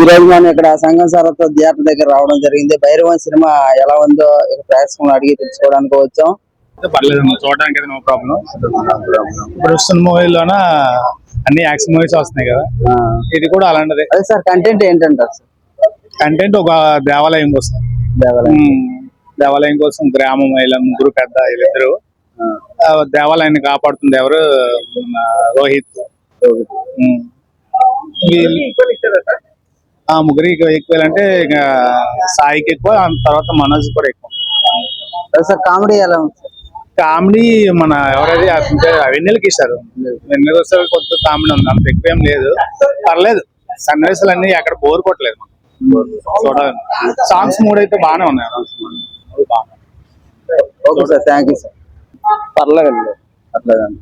ఈ రోజు మనం ఇక్కడ సంగం సారథి థియేటర్ దగ్గర రావడం జరిగింది. భైరవం సినిమా ఎలా ఉందో ఇక్కడ ప్రేక్షకులను అడిగి తెలుసుకోవడానికి వచ్చాం. పర్లేదు, చూడడానికి నో ప్రాబ్లం. ఇప్పుడు వస్తున్న మూవీలోన అన్ని యాక్షన్ మూవీస్ వస్తున్నాయి కదా, ఇది కూడా అలాంటిదే. అదే సార్, కంటెంట్ ఏంటంటారు? కంటెంట్ ఒక దేవాలయం కోసం, దేవాలయం కోసం గ్రామం ఇలా ముగ్గురు పెద్ద వీళ్ళిద్దరు దేవాలయాన్ని కాపాడుతుంది. ఎవరు? రోహిత్. ముగ్గురు ఈక్వల్ అంటే ఇక సాయికి ఎక్కువ, తర్వాత మనోజ్ కూడా ఎక్కువ. సార్ కామెడీ ఎలా ఉంది? కామెడీ మన ఎవరైతే వెన్నెలకి ఇస్తారు, వెన్నెలకి వస్తారు కొద్దిగా కామెడీ ఉంది, అంత ఎక్కువ ఏం లేదు, పర్లేదు. సన్నివేశాలు అన్ని అక్కడ బోర్ కొట్టలేదు చూడాలి. సాంగ్స్ మూడు అయితే బాగానే ఉన్నాయి. Okay sir, thank you sir. పర్లేదండి, పర్లేదండి.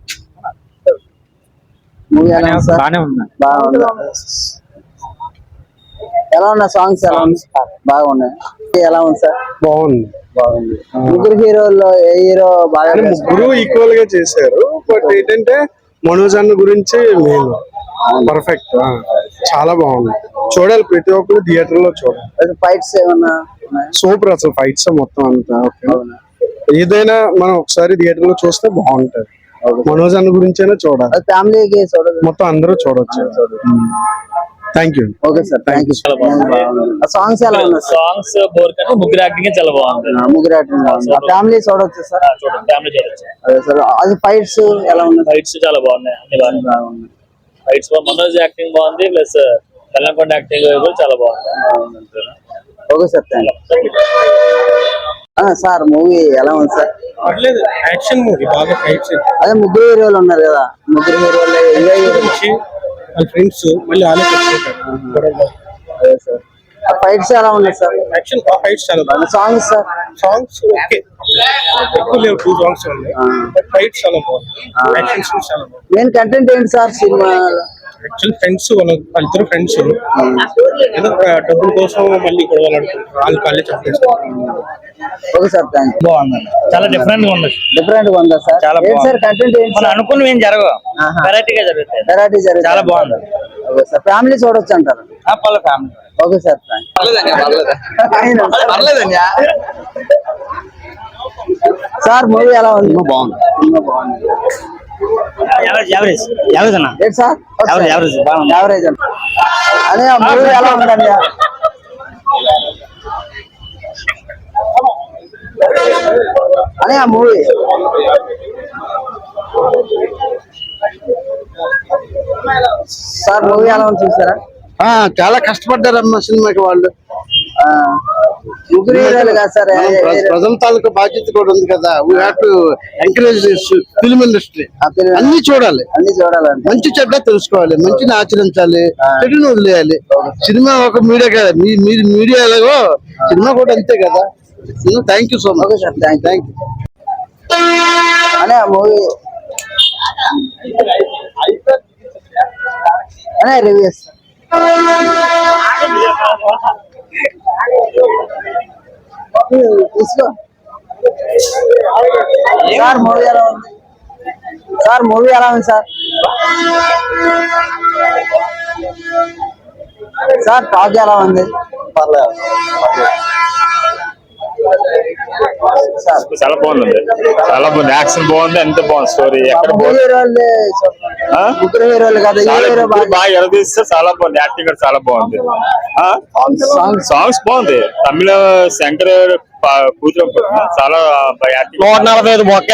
మూవీ ఎలా ఉంది సార్? బాగానే ఉంది. బాగుంది. ఎలా ఉన్నా సాంగ్స్ ఎలా ఉంది? బాగున్నాయి. ఎలా ఉంది సార్? బాగుంది. బాగుంది. ముగ్గురు హీరోల్లో ఏ హీరో బాగా? ముగ్గురు ఈక్వల్ గా చేశారు. బట్ ఏంటంటే మనోజ్ అన్న గురించి మెయిన్ పర్ఫెక్ట్, చాలా బాగుంది. చూడాలి, ప్రతి ఒక్కరు థియేటర్ లో చూడాలి. ఫైట్స్ ఏమన్నా? సూపర్ అసలు, ఫైట్స్ మొత్తం అంతా. ఏదైనా మనం ఒకసారి థియేటర్ లో చూస్తే బాగుంటది. మనోజ్ అన్న గురించి అయినా చూడాలి, ఫ్యామిలీకి చూడాలి, మొత్తం అందరూ చూడొచ్చు. Thank you. Okay sir, thank you. Songs ఎలా ఉన్నాయి? సాంగ్స్ బోర్ కానీ ముగ్గురు యాక్టింగ్ చాలా బాగుంది. ముగ్గురు యాక్టింగ్ ఫ్యామిలీ చూడొచ్చు సార్. ఫ్యామిలీ చూడొచ్చు. అదే సార్, అది ఫైట్స్ ఎలా ఉన్నాయి? ఫైట్స్ చాలా బాగున్నాయి, అన్ని బాగున్నాయి. ఫైట్స్ మనోజ్ యాక్టింగ్ బాగుంది, ప్లస్ తెలంగాణ యాక్టింగ్ కూడా చాలా బాగుంది. Okay sir, thank you. Sir movie ఎలా ఉంది సార్? పర్లేదు, యాక్షన్ మూవీ, బాగా ఫైట్స్. అదే ముగ్గురు హీరోలు ఉన్నారు కదా, ముగ్గురు హీరోలు ఫ్రెండ్స్ మళ్ళీ అదే సార్, ఫైట్స్ ఎలా ఉన్నాయి సార్? యాక్షన్ ఫైట్స్ చాలా బాగుంది. Songs sir? సాంగ్స్ ఓకే, ఎక్కువ లేవు, 2 సాంగ్స్ ఉన్నాయి. ఫైట్స్ చాలా బాగుంది, యాక్షన్ సీన్స్ చాలా బాగుంది. మెయిన్ కంటెంట్ ఏంటి సార్ సినిమా? యాక్చువల్ ఫ్రెండ్స్, వాళ్ళిద్దరు ఫ్రెండ్స్ ఏదో డబ్బుల కోసం మళ్ళీ గొడవలాడుకుంటారు, వాళ్ళు కాలేజ్ చంపేస్తారు. Okay sir, thank you. బాగుంది, చాలా డిఫరెంట్ గా ఉంది. డిఫరెంట్ గా ఉందా సార్? చాలా ఏంటి సార్ కంటెంట్ ఏంటి? మనం అనుకున్నవి ఏం జరగవు, వెరైటీగా జరుగుతాయి. వెరైటీ జరుగుతుంది, చాలా బాగుంది. ఓకే సార్, ఫ్యామిలీ చూడొచ్చు అంటారు? Family. Okay sir, sir movie ఎలా ఉంది? బాగుంది. యావరేజ్ అన్న, ఏంటి సార్? యావరేజ్ యావరేజ్ అండి. అదే మూవీ ఎలా ఉందండి? అనే ఆ మూవీ సార్, మూవీ ఎలా ఉంది చూసారా? చాలా కష్టపడ్డారన్న సినిమాకి వాళ్ళు. ముగ్గురు హీరోలు కదా సార్, ప్రజల తాలూకా బాధ్యత కూడా ఉంది కదా. We have to encourage film industry. అన్ని చూడాలి, అన్ని చూడాలండి. మంచి చెడ్డ తెలుసుకోవాలి, మంచిని ఆచరించాలి, చెడుని వదిలేయాలి. సినిమా ఒక మీడియా కదా, మీడియా ఎలాగో సినిమా కూడా అంతే కదా. Thank you so much. Okay sir, thank you. అనే మూవీ అనే రివ్యూ తీసుకో సార్. మూవీ ఎలా ఉంది సార్? మూవీ ఎలా ఉంది సార్? సార్ టాక్ ఎలా ఉంది? పర్లేదు, చాలా బాగుంది, చాలా బాగుంది. యాక్షన్ బాగుంది, ఎంత బాగుంది. స్టోరీ ముగ్గురు హీరోలు కదా, బాగా ఎరదీస్తే చాలా బాగుంది. యాక్టింగ్ కూడా చాలా బాగుంది. సాంగ్స్ బాగుంది. తమిళ శంకర్ కూతురు చాలా యాక్టింగ్, 145 మొక్క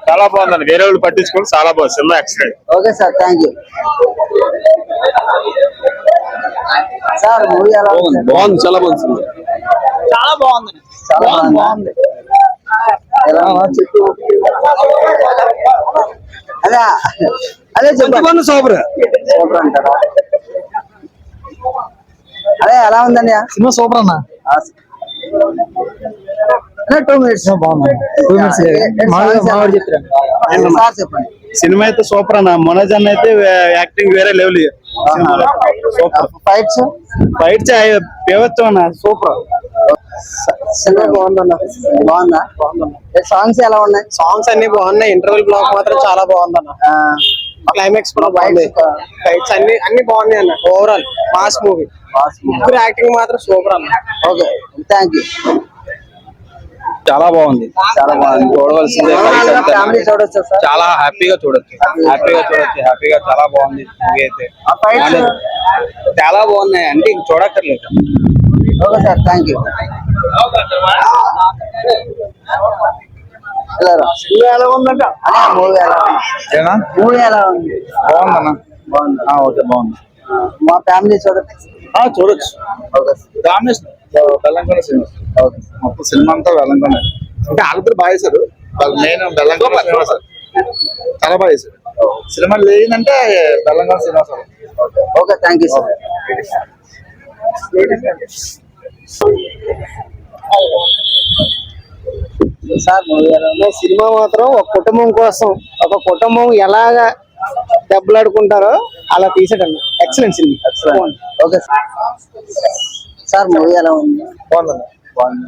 చాలా బాగుందండి. వేరే వాళ్ళు పట్టించుకోండి, చాలా బాగుంది cinema. Excellent. Okay sir, thank you. Sir movie ఎలా ఉంది? బాగుంది, చాలా బాగుంది, చాలా బాగుంది, చాలా బాగుంది. అదే అదే చెప్పండి. సూపర్ సూపర్ అంటారా? అదే ఎలా ఉందండి సినిమా? సూపర్ అన్న, 2 minutes బాగుంది. 2 minutes సార్ చెప్పండి. సినిమా అయితే సూపర్ అన్న. మనోజ్ అన్న అయితే యాక్టింగ్ వేరే లెవెల్. సూపర్. ఫైట్స్ పేవచ్చు అన్న, సూపర్. సినిమా బాగుందన్న. బాగుందా? సాంగ్స్ ఎలా ఉన్నాయి? సాంగ్స్ అన్ని బాగున్నాయి. ఇంటర్వెల్ బ్లాక్ మాత్రం చాలా బాగుందన్న. క్లైమాక్స్ కూడా బాగుంది, ఫైట్స్ అన్ని బాగున్నాయి అన్న. ఓవరాల్ మాస్ మూవీ, ముగ్గురు యాక్టింగ్ మాత్రం సూపర్ అన్న. Okay, thank you. చాలా బాగుంది, చాలా బాగుంది. చూడవలసిందే. ఫ్యామిలీ చూడొచ్చా సార్? చాలా హ్యాపీగా చూడొచ్చు, హ్యాపీగా చాలా బాగుంది మూవీ అయితే. ఆ ఫైట్స్ చాలా బాగున్నాయి అంటే ఇంక చూడక్కర్లేదు. Okay sir, thank you. ఎలా ఉందంట మూవీ ఎలా ఉంది? ఏనా మూవీ ఎలా ఉంది? బాగుందన్న. బాగుంది. ఓకే బాగుంది, మా ఫ్యామిలీ చూడొచ్చు. చూడొచ్చు. Okay domination Bellamkonda cinema, okay. మొత్తం సినిమా అంతా బెల్లంకొండ. అంటే ఆళ్ళిద్దరు బాగా చేశారు, మెయిన్ బెల్లంకొండ శ్రీనివాస్ చాలా బాగా చేశారు. సినిమా లేదంటే Bellamkonda Srinivas. Okay, thank you sir. Sir movie ఎలా ఉంది? సినిమా మాత్రం ఒక కుటుంబం ఎలాగా దెబ్బలాడుకుంటారో అలా తీసాడన్న. Excellent cinema. Okay sir, movie ఎలా ఉంది? బాగుందండి. బాగుంది.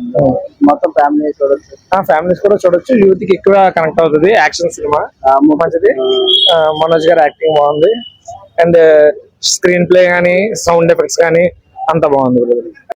మొత్తం ఫ్యామిలీ చూడొచ్చు. ఫ్యామిలీస్ కూడా చూడొచ్చు, యూత్ కి ఎక్కువ కనెక్ట్ అవుతుంది. యాక్షన్ సినిమా మంచిది. మనోజ్ గారి యాక్టింగ్ బాగుంది, అండ్ స్క్రీన్ ప్లే గానీ సౌండ్ ఎఫెక్ట్స్ కానీ అంత బాగుంది.